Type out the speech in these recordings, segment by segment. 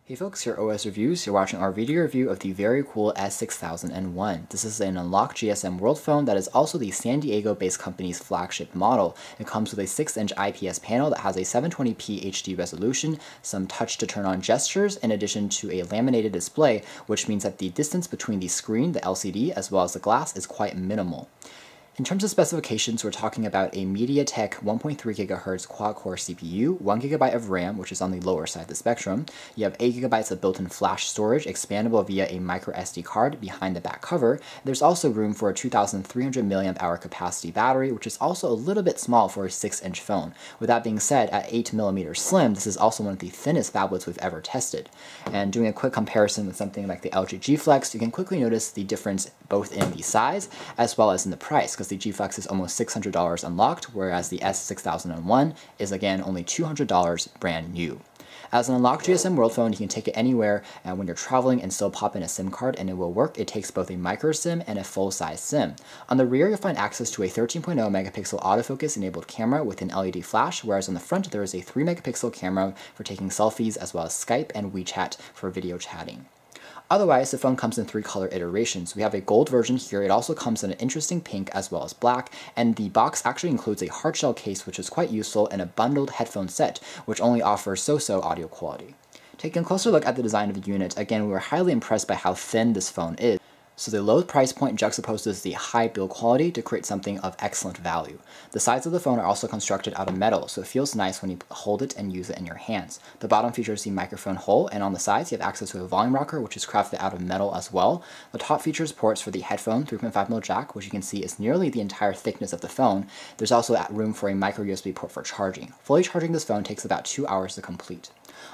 Hey folks, here OS Reviews. You're watching our video review of the Verykool S6001. This is an unlocked GSM World phone that is also the San Diego-based company's flagship model. It comes with a 6-inch IPS panel that has a 720p HD resolution, some touch-to-turn-on gestures, in addition to a laminated display, which means that the distance between the screen, the LCD, as well as the glass is quite minimal. In terms of specifications, we're talking about a MediaTek 1.3 GHz quad-core CPU, 1 GB of RAM, which is on the lower side of the spectrum. You have 8 GB of built-in flash storage, expandable via a micro SD card behind the back cover. There's also room for a 2,300 mAh capacity battery, which is also a little bit small for a 6-inch phone. With that being said, at 8mm slim, this is also one of the thinnest phablets we've ever tested. And doing a quick comparison with something like the LG G Flex, you can quickly notice the difference both in the size as well as in the price, because the G Flex is almost $600 unlocked, whereas the S6001 is again only $200 brand new. As an unlocked GSM World phone, you can take it anywhere when you're traveling and still pop in a SIM card and it will work. It takes both a micro SIM and a full-size SIM. On the rear, you'll find access to a 13.0 megapixel autofocus enabled camera with an LED flash, whereas on the front there is a 3 megapixel camera for taking selfies, as well as Skype and WeChat for video chatting. Otherwise, the phone comes in 3 color iterations. We have a gold version here. It also comes in an interesting pink as well as black, and the box actually includes a hardshell case, which is quite useful, and a bundled headphone set, which only offers so-so audio quality. Taking a closer look at the design of the unit, again, we were highly impressed by how thin this phone is. So the low price point juxtaposes the high build quality to create something of excellent value. The sides of the phone are also constructed out of metal, so it feels nice when you hold it and use it in your hands. The bottom features the microphone hole, and on the sides you have access to a volume rocker, which is crafted out of metal as well. The top features ports for the headphone 3.5mm jack, which you can see is nearly the entire thickness of the phone. There's also room for a micro USB port for charging. Fully charging this phone takes about 2 hours to complete.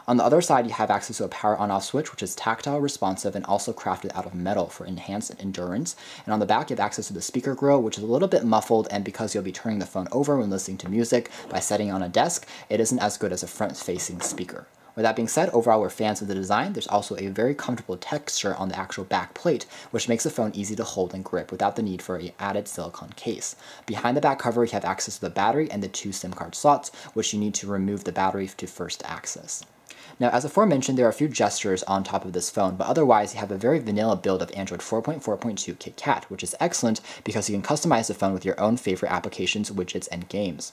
On the other side, you have access to a power on-off switch, which is tactile, responsive, and also crafted out of metal for enhanced endurance. And on the back, you have access to the speaker grill, which is a little bit muffled, and because you'll be turning the phone over when listening to music by setting it on a desk, it isn't as good as a front-facing speaker. With that being said, overall we're fans of the design. There's also a very comfortable texture on the actual back plate, which makes the phone easy to hold and grip without the need for an added silicone case. Behind the back cover, you have access to the battery and the 2 SIM card slots, which you need to remove the battery to first access. Now, as aforementioned, there are a few gestures on top of this phone, but otherwise you have a very vanilla build of Android 4.4.2 KitKat, which is excellent because you can customize the phone with your own favorite applications, widgets, and games.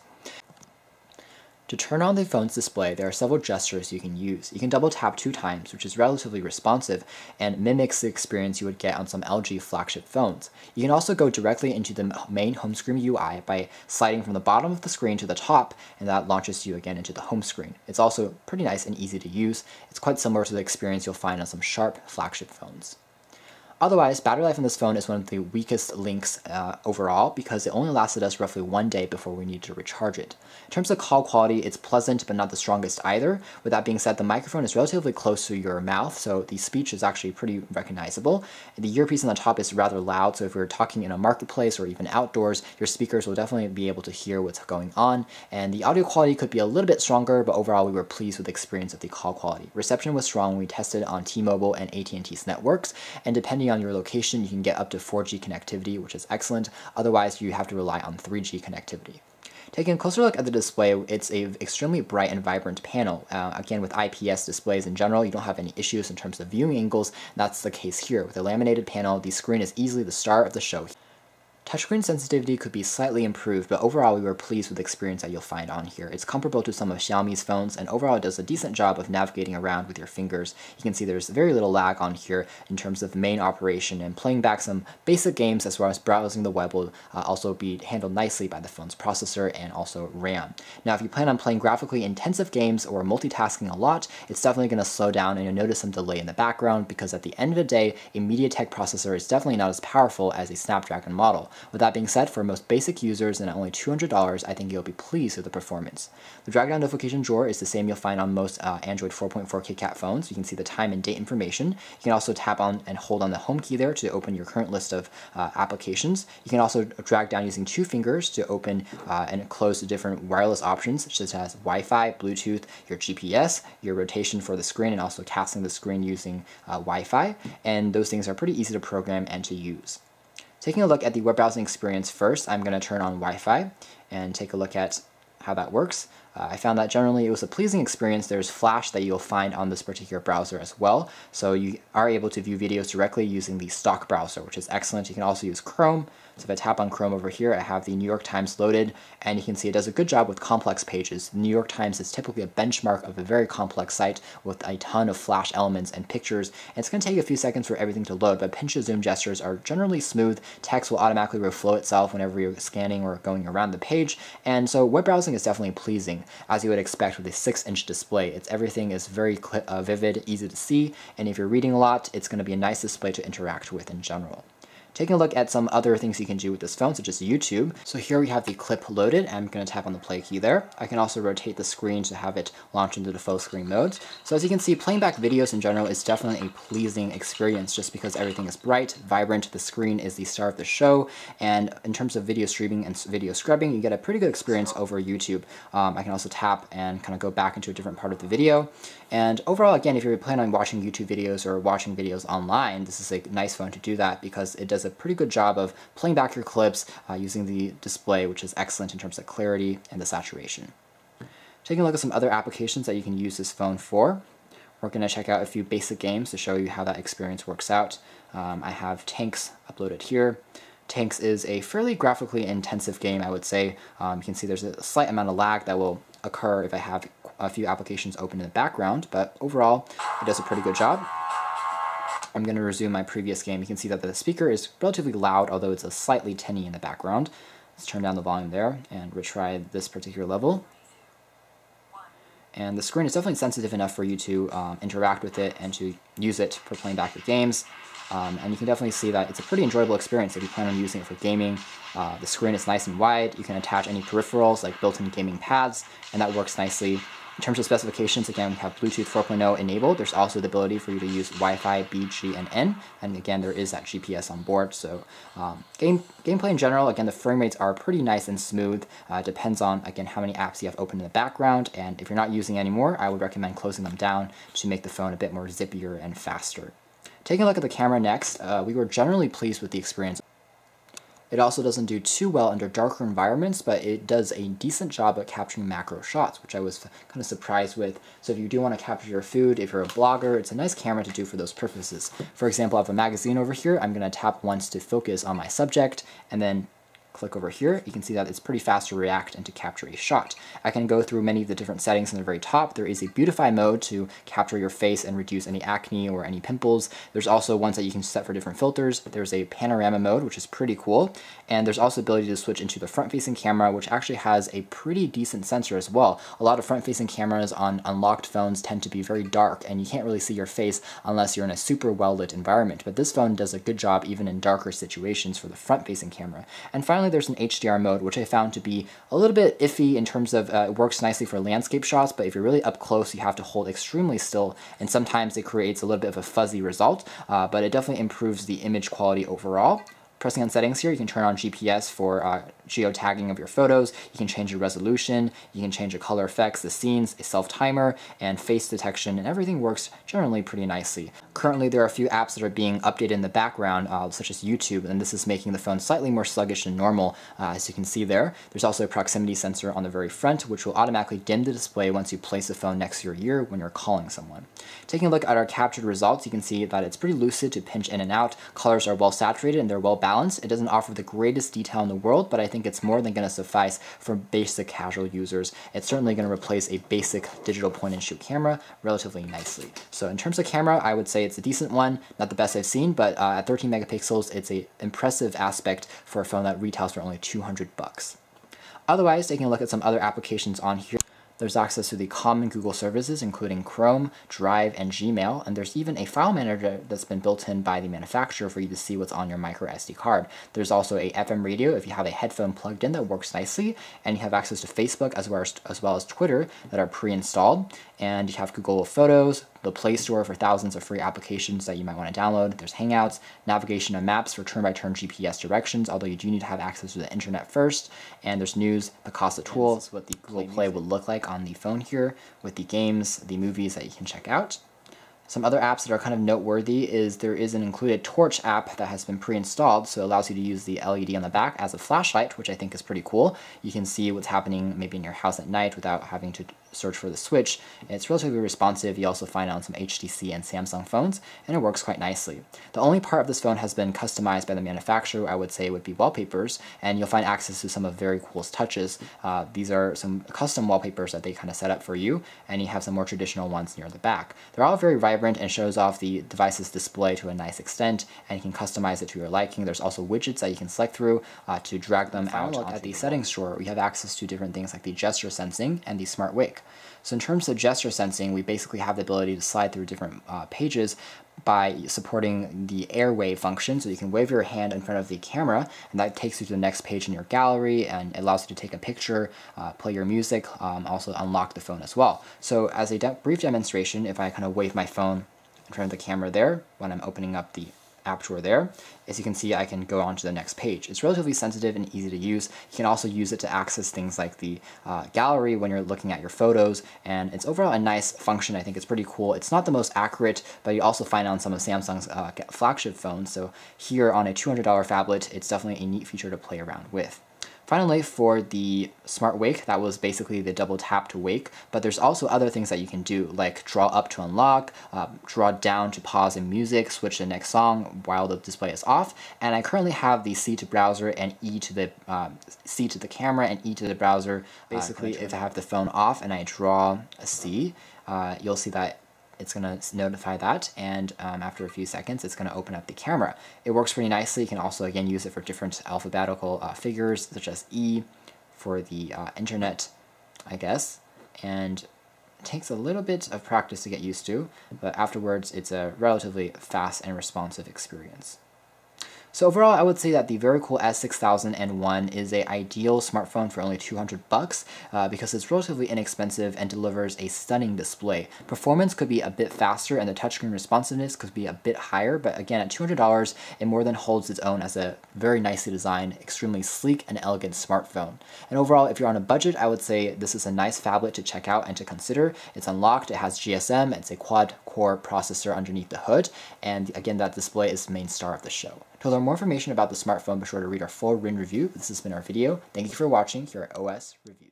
To turn on the phone's display, there are several gestures you can use. You can double tap 2 times, which is relatively responsive and mimics the experience you would get on some LG flagship phones. You can also go directly into the main home screen UI by sliding from the bottom of the screen to the top, and that launches you again into the home screen. It's also pretty nice and easy to use. It's quite similar to the experience you'll find on some sharp flagship phones. Otherwise, battery life on this phone is one of the weakest links overall because it only lasted us roughly 1 day before we needed to recharge it. In terms of call quality, it's pleasant but not the strongest either. With that being said, the microphone is relatively close to your mouth, so the speech is actually pretty recognizable. The earpiece on the top is rather loud, so if you're talking in a marketplace or even outdoors, your speakers will definitely be able to hear what's going on. And the audio quality could be a little bit stronger, but overall we were pleased with the experience of the call quality. Reception was strong when we tested on T-Mobile and AT&T's networks, and depending on your location, you can get up to 4G connectivity, which is excellent. Otherwise, you have to rely on 3G connectivity. Taking a closer look at the display, it's an extremely bright and vibrant panel. Again, with IPS displays in general, you don't have any issues in terms of viewing angles. That's the case here. With a laminated panel, the screen is easily the star of the show. Touchscreen sensitivity could be slightly improved, but overall we were pleased with the experience that you'll find on here. It's comparable to some of Xiaomi's phones, and overall it does a decent job of navigating around with your fingers. You can see there's very little lag on here in terms of main operation, and playing back some basic games as well as browsing the web will also be handled nicely by the phone's processor and also RAM. Now, if you plan on playing graphically intensive games or multitasking a lot, it's definitely going to slow down and you'll notice some delay in the background because at the end of the day, a MediaTek processor is definitely not as powerful as a Snapdragon model. With that being said, for most basic users and at only $200, I think you'll be pleased with the performance. The drag down notification drawer is the same you'll find on most Android 4.4 KitKat phones. You can see the time and date information. You can also tap on and hold on the home key there to open your current list of applications. You can also drag down using 2 fingers to open and close the different wireless options such as Wi-Fi, Bluetooth, your GPS, your rotation for the screen, and also casting the screen using Wi-Fi. And those things are pretty easy to program and to use. Taking a look at the web browsing experience first, I'm going to turn on Wi-Fi and take a look at how that works. I found that generally it was a pleasing experience. There's Flash that you'll find on this particular browser as well, so you are able to view videos directly using the stock browser, which is excellent. You can also use Chrome. So if I tap on Chrome over here, I have the New York Times loaded, and you can see it does a good job with complex pages. The New York Times is typically a benchmark of a very complex site with a ton of Flash elements and pictures, and it's going to take a few seconds for everything to load, but pinch to zoom gestures are generally smooth. Text will automatically reflow itself whenever you're scanning or going around the page, and so web browsing is definitely pleasing, as you would expect with a 6-inch display. Everything is very vivid, easy to see, and if you're reading a lot, it's going to be a nice display to interact with in general. Taking a look at some other things you can do with this phone, such as YouTube. So here we have the clip loaded. I'm going to tap on the play key there. I can also rotate the screen to have it launch into the full screen mode. So as you can see, playing back videos in general is definitely a pleasing experience just because everything is bright, vibrant, the screen is the star of the show, and in terms of video streaming and video scrubbing, you get a pretty good experience over YouTube. I can also tap and kind of go back into a different part of the video. And overall, again, if you're planning on watching YouTube videos or watching videos online, this is a nice phone to do that because it does a pretty good job of playing back your clips using the display, which is excellent in terms of clarity and the saturation. Taking a look at some other applications that you can use this phone for, we're going to check out a few basic games to show you how that experience works out. I have Tanks uploaded here. Tanks is a fairly graphically intensive game, I would say. You can see there's a slight amount of lag that will occur if I have a few applications open in the background, but overall, it does a pretty good job. I'm going to resume my previous game. You can see that the speaker is relatively loud, although it's a slightly tinny in the background. Let's turn down the volume there and retry this particular level. And the screen is definitely sensitive enough for you to interact with it and to use it for playing back your games. And you can definitely see that it's a pretty enjoyable experience if you plan on using it for gaming. The screen is nice and wide. You can attach any peripherals like built-in gaming pads, and that works nicely. In terms of specifications, again, we have Bluetooth 4.0 enabled. There's also the ability for you to use Wi-Fi, B, G, and N. And again, there is that GPS on board. So gameplay in general, again, the frame rates are pretty nice and smooth. Depends on, again, how many apps you have open in the background. And if you're not using any more, I would recommend closing them down to make the phone a bit more zippier and faster. Taking a look at the camera next, we were generally pleased with the experience. It also doesn't do too well under darker environments, but it does a decent job at capturing macro shots, which I was kind of surprised with. So if you do want to capture your food, if you're a blogger, it's a nice camera to do for those purposes. For example, I have a magazine over here. I'm going to tap once to focus on my subject, and then click over here. You can see that it's pretty fast to react and to capture a shot. I can go through many of the different settings in the very top. There is a beautify mode to capture your face and reduce any acne or any pimples. There's also ones that you can set for different filters. There's a panorama mode, which is pretty cool. And there's also the ability to switch into the front-facing camera, which actually has a pretty decent sensor as well. A lot of front-facing cameras on unlocked phones tend to be very dark, and you can't really see your face unless you're in a super well-lit environment. But this phone does a good job even in darker situations for the front-facing camera. And finally, there's an HDR mode, which I found to be a little bit iffy in terms of it works nicely for landscape shots, but if you're really up close, you have to hold extremely still, and sometimes it creates a little bit of a fuzzy result, but it definitely improves the image quality overall. Pressing on settings here, you can turn on GPS for geotagging of your photos. You can change the resolution, you can change the color effects, the scenes, a self-timer, and face detection, and everything works generally pretty nicely. Currently, there are a few apps that are being updated in the background, such as YouTube, and this is making the phone slightly more sluggish than normal, as you can see there. There's also a proximity sensor on the very front, which will automatically dim the display once you place the phone next to your ear when you're calling someone. Taking a look at our captured results, you can see that it's pretty lucid to pinch in and out. Colors are well saturated and they're well balanced. It doesn't offer the greatest detail in the world, but I think it's more than going to suffice for basic casual users. It's certainly going to replace a basic digital point-and-shoot camera relatively nicely. So in terms of camera, I would say it's a decent one, not the best I've seen, but at 13 megapixels, it's an impressive aspect for a phone that retails for only $200. Otherwise, taking a look at some other applications on here, there's access to the common Google services, including Chrome, Drive, and Gmail, and there's even a file manager that's been built in by the manufacturer for you to see what's on your micro SD card. There's also a FM radio if you have a headphone plugged in that works nicely, and you have access to Facebook as well as Twitter that are pre-installed, and you have Google Photos, the Play Store for thousands of free applications that you might want to download. There's Hangouts, navigation and maps for turn-by-turn GPS directions, although you do need to have access to the internet first. And there's news, Picasa Tool, that's what the Google Play would look like on the phone here, with the games, the movies that you can check out. Some other apps that are kind of noteworthy is there is an included torch app that has been pre-installed, so it allows you to use the LED on the back as a flashlight, which I think is pretty cool. You can see what's happening maybe in your house at night without having to search for the switch. It's relatively responsive. You also find it on some HTC and Samsung phones, and it works quite nicely. The only part of this phone has been customized by the manufacturer, I would say, would be wallpapers, and you'll find access to some of Verykool's touches. These are some custom wallpapers that they kind of set up for you, and you have some more traditional ones near the back. They're all very vibrant and shows off the device's display to a nice extent, and you can customize it to your liking. There's also widgets that you can select through to drag them out. At the settings drawer, we have access to different things like the gesture sensing and the smart wake. So in terms of gesture sensing, we basically have the ability to slide through different pages by supporting the airwave function. So you can wave your hand in front of the camera, and that takes you to the next page in your gallery and allows you to take a picture, play your music, also unlock the phone as well. So as a brief demonstration, if I kind of wave my phone in front of the camera there, when I'm opening up the app drawer there, as you can see, I can go on to the next page. It's relatively sensitive and easy to use. You can also use it to access things like the gallery when you're looking at your photos, and it's overall a nice function. I think it's pretty cool. It's not the most accurate, but you also find it on some of Samsung's flagship phones. So here on a $200 phablet, it's definitely a neat feature to play around with. Finally, for the smart wake, that was basically the double tap to wake, but there's also other things that you can do, like draw up to unlock, draw down to pause in music, switch to the next song while the display is off, and I currently have the C to browser and E to the C to the camera and E to the browser. Basically, if I have the phone off and I draw a C, you'll see that it's going to notify that, and after a few seconds, it's going to open up the camera. It works pretty nicely. You can also, again, use it for different alphabetical figures, such as E for the internet, I guess, and it takes a little bit of practice to get used to, but afterwards, it's a relatively fast and responsive experience. So overall, I would say that the Verykool S6001 is an ideal smartphone for only $200 because it's relatively inexpensive and delivers a stunning display. Performance could be a bit faster and the touchscreen responsiveness could be a bit higher, but again, at $200, it more than holds its own as a very nicely designed, extremely sleek and elegant smartphone. And overall, if you're on a budget, I would say this is a nice phablet to check out and to consider. It's unlocked, it has GSM, it's a quad-core processor underneath the hood, and again, that display is the main star of the show. To learn more information about the smartphone, be sure to read our full written review. This has been our video. Thank you for watching here at OS Reviews.